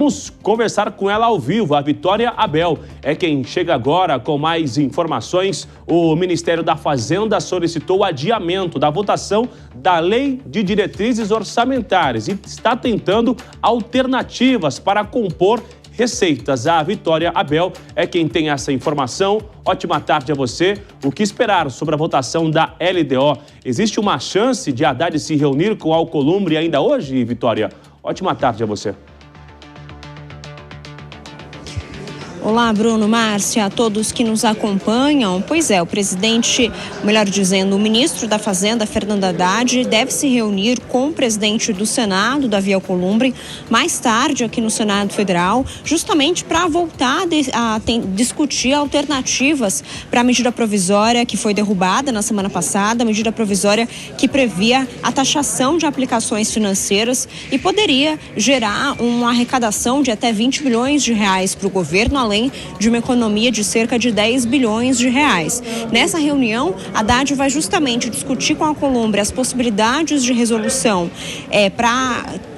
Vamos conversar com ela ao vivo. A Vitória Abel é quem chega agora com mais informações. O Ministério da Fazenda solicitou o adiamento da votação da Lei de Diretrizes Orçamentárias e está tentando alternativas para compor receitas. A Vitória Abel é quem tem essa informação. Ótima tarde a você. O que esperar sobre a votação da LDO? Existe uma chance de Haddad se reunir com Alcolumbre ainda hoje, Vitória? Ótima tarde a você. Olá, Bruno, Márcia, a todos que nos acompanham. Pois é, o presidente, melhor dizendo, o ministro da Fazenda, Fernando Haddad, deve se reunir com o presidente do Senado, Davi Alcolumbre, mais tarde aqui no Senado Federal, justamente para voltar a discutir alternativas para a medida provisória que foi derrubada na semana passada, a medida provisória que previa a taxação de aplicações financeiras e poderia gerar uma arrecadação de até 20 bilhões de reais para o governo, além de uma economia de cerca de 10 bilhões de reais. Nessa reunião, Haddad vai justamente discutir com a Alcolumbre as possibilidades de resolução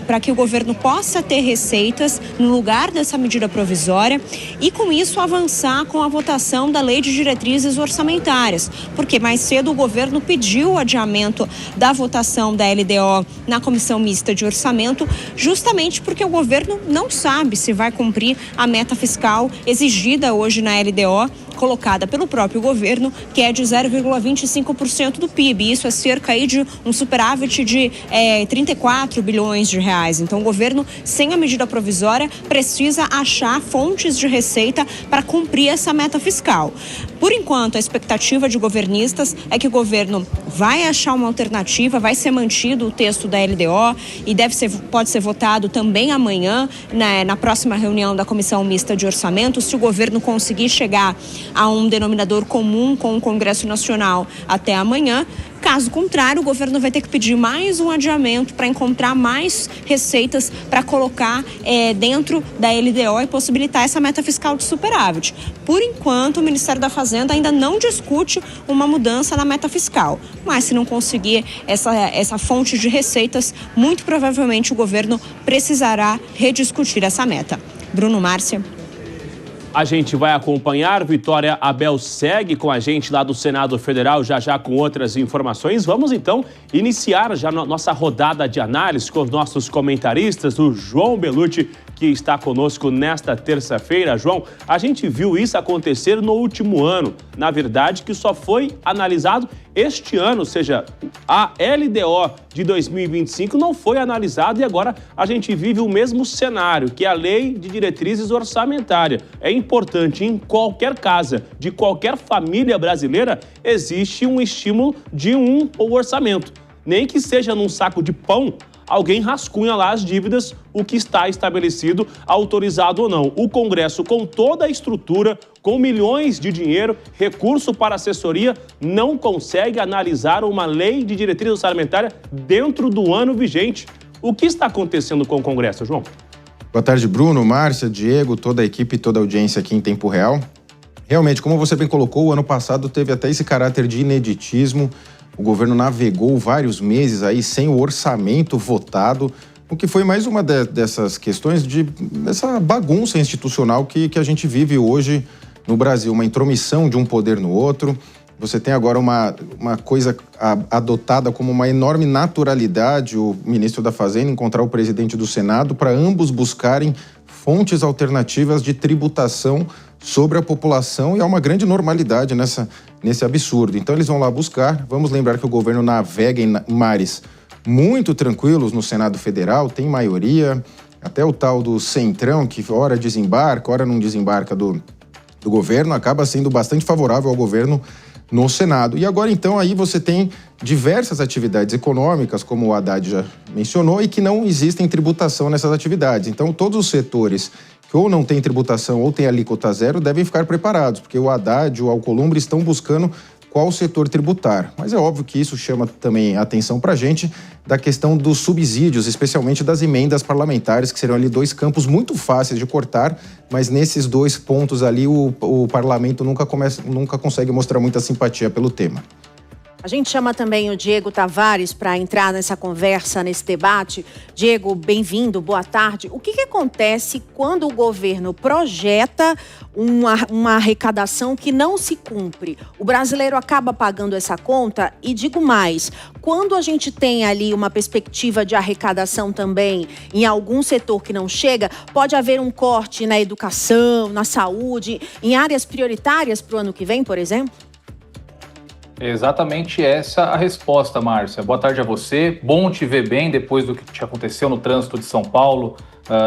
para que o governo possa ter receitas no lugar dessa medida provisória e, com isso, avançar com a votação da Lei de Diretrizes Orçamentárias, porque mais cedo o governo pediu o adiamento da votação da LDO na Comissão Mista de Orçamento, justamente porque o governo não sabe se vai cumprir a meta fiscal exigida hoje na LDO, colocada pelo próprio governo, que é de 0,25% do PIB. Isso é cerca aí de um superávit de 34 bilhões de reais. Então, o governo, sem a medida provisória, precisa achar fontes de receita para cumprir essa meta fiscal. Por enquanto, a expectativa de governistas é que o governo vai achar uma alternativa, vai ser mantido o texto da LDO e pode ser votado também amanhã, na próxima reunião da Comissão Mista de Orçamento, se o governo conseguir chegar a um denominador comum com o Congresso Nacional até amanhã. Caso contrário, o governo vai ter que pedir mais um adiamento para encontrar mais receitas para colocar dentro da LDO e possibilitar essa meta fiscal de superávit. Por enquanto, o Ministério da Fazenda ainda não discute uma mudança na meta fiscal. Mas se não conseguir essa fonte de receitas, muito provavelmente o governo precisará rediscutir essa meta. Bruno, Márcia. A gente vai acompanhar. Vitória Abel segue com a gente lá do Senado Federal, já com outras informações. Vamos então iniciar já nossa rodada de análise com os nossos comentaristas, o João Belucci, que está conosco nesta terça-feira. João, a gente viu isso acontecer no último ano, na verdade, que só foi analisado este ano, ou seja, a LDO de 2025 não foi analisada e agora a gente vive o mesmo cenário, que é a Lei de Diretrizes Orçamentárias. É importante, em qualquer casa, de qualquer família brasileira, existe um estímulo de um orçamento. Nem que seja num saco de pão, alguém rascunha lá as dívidas, o que está estabelecido, autorizado ou não. O Congresso, com toda a estrutura, com milhões de dinheiro, recurso para assessoria, não consegue analisar uma lei de diretriz orçamentária dentro do ano vigente. O que está acontecendo com o Congresso, João? Boa tarde, Bruno, Márcia, Diego, toda a equipe, toda a audiência aqui em tempo real. Realmente, como você bem colocou, o ano passado teve até esse caráter de ineditismo. O governo navegou vários meses aí sem o orçamento votado, o que foi mais uma dessas questões dessa bagunça institucional que a gente vive hoje no Brasil, uma intromissão de um poder no outro. Você tem agora uma coisa adotada como uma enorme naturalidade, o ministro da Fazenda encontrar o presidente do Senado para ambos buscarem fontes alternativas de tributação sobre a população, e há uma grande normalidade nesse absurdo. Então eles vão lá buscar. Vamos lembrar que o governo navega em mares muito tranquilos no Senado Federal, tem maioria, até o tal do Centrão, que ora desembarca, ora não desembarca do governo, acaba sendo bastante favorável ao governo no Senado. E agora, então, aí você tem diversas atividades econômicas, como o Haddad já mencionou, e que não existem tributação nessas atividades. Então, todos os setores que ou não têm tributação ou têm alíquota zero devem ficar preparados, porque o Haddad e o Alcolumbre estão buscando qual setor tributar. Mas é óbvio que isso chama também a atenção para a gente da questão dos subsídios, especialmente das emendas parlamentares, que serão ali dois campos muito fáceis de cortar, mas nesses dois pontos ali o parlamento nunca consegue mostrar muita simpatia pelo tema. A gente chama também o Diego Tavares para entrar nessa conversa, nesse debate. Diego, bem-vindo, boa tarde. O que acontece quando o governo projeta uma arrecadação que não se cumpre? O brasileiro acaba pagando essa conta? E digo mais, quando a gente tem ali uma perspectiva de arrecadação também em algum setor que não chega, pode haver um corte na educação, na saúde, em áreas prioritárias para o ano que vem, por exemplo? Exatamente essa a resposta, Márcia. Boa tarde a você. Bom te ver bem depois do que te aconteceu no trânsito de São Paulo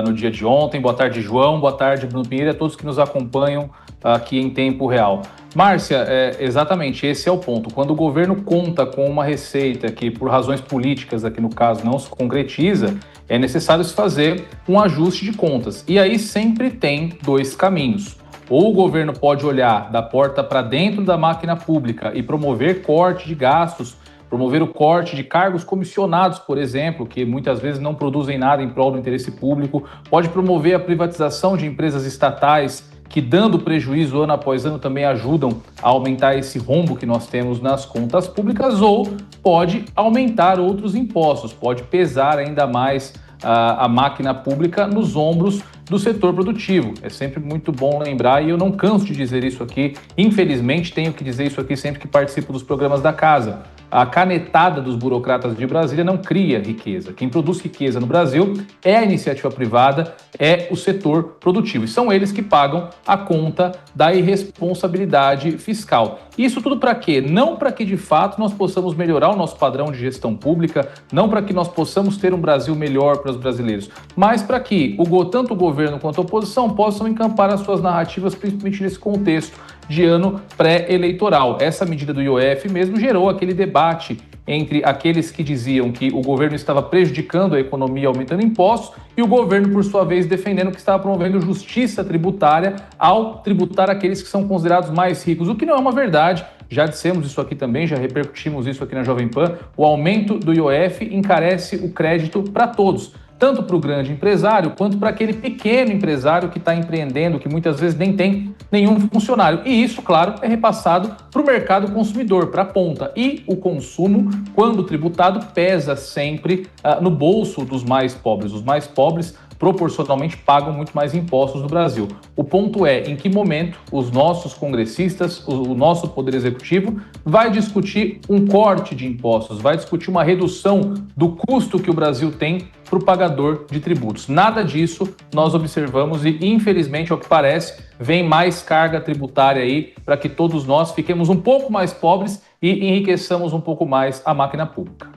no dia de ontem. Boa tarde, João. Boa tarde, Bruno Pinheiro, a todos que nos acompanham aqui em tempo real. Márcia, exatamente esse é o ponto. Quando o governo conta com uma receita que, por razões políticas, aqui no caso, não se concretiza, é necessário se fazer um ajuste de contas. E aí sempre tem dois caminhos. Ou o governo pode olhar da porta para dentro da máquina pública e promover corte de gastos, promover o corte de cargos comissionados, por exemplo, que muitas vezes não produzem nada em prol do interesse público, pode promover a privatização de empresas estatais que, dando prejuízo ano após ano, também ajudam a aumentar esse rombo que nós temos nas contas públicas, ou pode aumentar outros impostos, pode pesar ainda mais a máquina pública nos ombros do setor produtivo. É sempre muito bom lembrar, e eu não canso de dizer isso aqui, infelizmente tenho que dizer isso aqui sempre que participo dos programas da casa. A canetada dos burocratas de Brasília não cria riqueza. Quem produz riqueza no Brasil é a iniciativa privada, é o setor produtivo. E são eles que pagam a conta da irresponsabilidade fiscal. Isso tudo para quê? Não para que, de fato, nós possamos melhorar o nosso padrão de gestão pública, não para que nós possamos ter um Brasil melhor para os brasileiros, mas para que tanto o governo quanto a oposição possam encampar as suas narrativas, principalmente nesse contexto de ano pré-eleitoral. Essa medida do IOF mesmo gerou aquele debate entre aqueles que diziam que o governo estava prejudicando a economia aumentando impostos e o governo, por sua vez, defendendo que estava promovendo justiça tributária ao tributar aqueles que são considerados mais ricos, o que não é uma verdade. Já dissemos isso aqui também, já repercutimos isso aqui na Jovem Pan. O aumento do IOF encarece o crédito para todos, tanto para o grande empresário quanto para aquele pequeno empresário que está empreendendo, que muitas vezes nem tem nenhum funcionário. E isso, claro, é repassado para o mercado consumidor, para a ponta. E o consumo, quando tributado, pesa sempre no bolso dos mais pobres. Os mais pobres proporcionalmente pagam muito mais impostos no Brasil. O ponto é em que momento os nossos congressistas, o nosso Poder Executivo, vai discutir um corte de impostos, vai discutir uma redução do custo que o Brasil tem para o pagador de tributos. Nada disso nós observamos e, infelizmente, ao que parece, vem mais carga tributária aí para que todos nós fiquemos um pouco mais pobres e enriqueçamos um pouco mais a máquina pública.